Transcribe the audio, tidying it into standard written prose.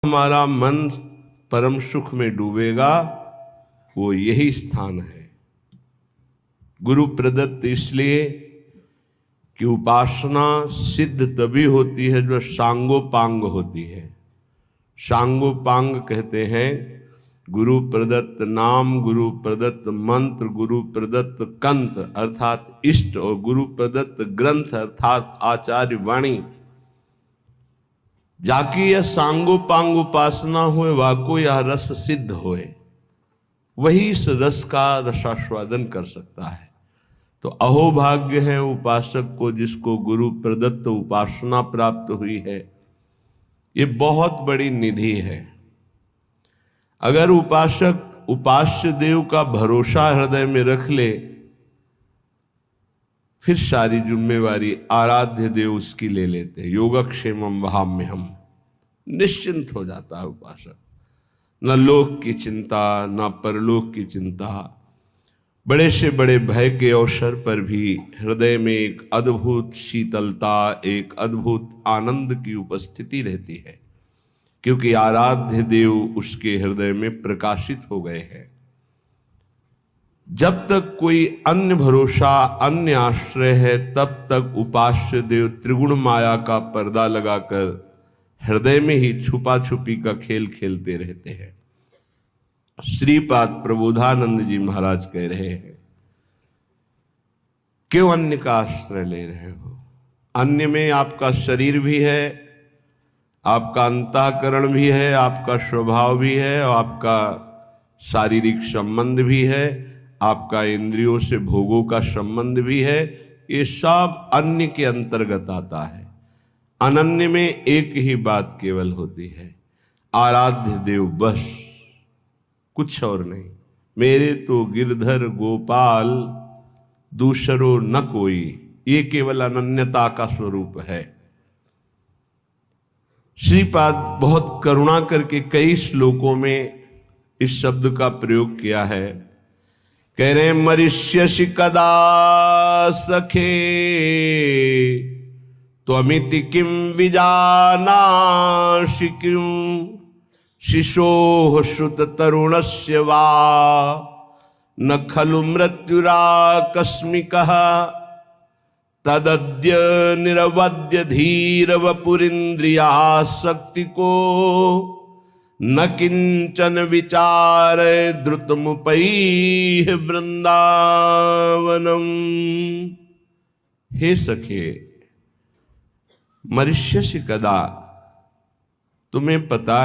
हमारा मन परम सुख में डूबेगा, वो यही स्थान है। गुरु प्रदत्त इसलिए कि उपासना सिद्ध तभी होती है जो सांगोपांग होती है। सांगोपांग कहते हैं गुरु प्रदत्त नाम, गुरु प्रदत्त मंत्र, गुरु प्रदत्त कंत अर्थात इष्ट और गुरु प्रदत्त ग्रंथ अर्थात आचार्य वाणी। जाकी यह सांगोपांग उपासना हुए, वाको यह रस सिद्ध होए, वही इस रस का रसास्वादन कर सकता है। तो अहोभाग्य है उपासक को जिसको गुरु प्रदत्त उपासना प्राप्त हुई है। ये बहुत बड़ी निधि है। अगर उपासक उपास्य देव का भरोसा हृदय में रख ले, फिर सारी जिम्मेवारी आराध्य देव उसकी ले लेते। योगक्षेमम वहाम्यहम्, निश्चिंत हो जाता है उपासक। न लोक की चिंता, न परलोक की चिंता। बड़े से बड़े भय के अवसर पर भी हृदय में एक अद्भुत शीतलता, एक अद्भुत आनंद की उपस्थिति रहती है, क्योंकि आराध्य देव उसके हृदय में प्रकाशित हो गए हैं। जब तक कोई अन्य भरोसा, अन्य आश्रय है, तब तक उपास्य देव त्रिगुण माया का पर्दा लगाकर हृदय में ही छुपा छुपी का खेल खेलते रहते हैं। श्रीपाद प्रबोधानंद जी महाराज कह रहे हैं, क्यों अन्य का आश्रय ले रहे हो? अन्य में आपका शरीर भी है, आपका अंतःकरण भी है, आपका स्वभाव भी है, और आपका शारीरिक संबंध भी है, आपका इंद्रियों से भोगों का संबंध भी है। ये सब अन्य के अंतर्गत आता है। अनन्य में एक ही बात केवल होती है, आराध्य देव, बस कुछ और नहीं। मेरे तो गिरधर गोपाल दूसरो न कोई, ये केवल अनन्यता का स्वरूप है। श्रीपाद बहुत करुणा करके कई श्लोकों में इस शब्द का प्रयोग किया है। कह रहे मरिष्यसि कदा सखे त्वमिति किं विजानासि किं शिशोः श्रुत तरुणस्य वा न खलु मृत्युराकस्मिकः तदद्य निरवद्य धीर वपुरिन्द्रियासक्ति को न किंचन विचार द्रुतमुपैः वृंदावनम। हे सखे, मरिष्यसि कदा, तुम्हें पता है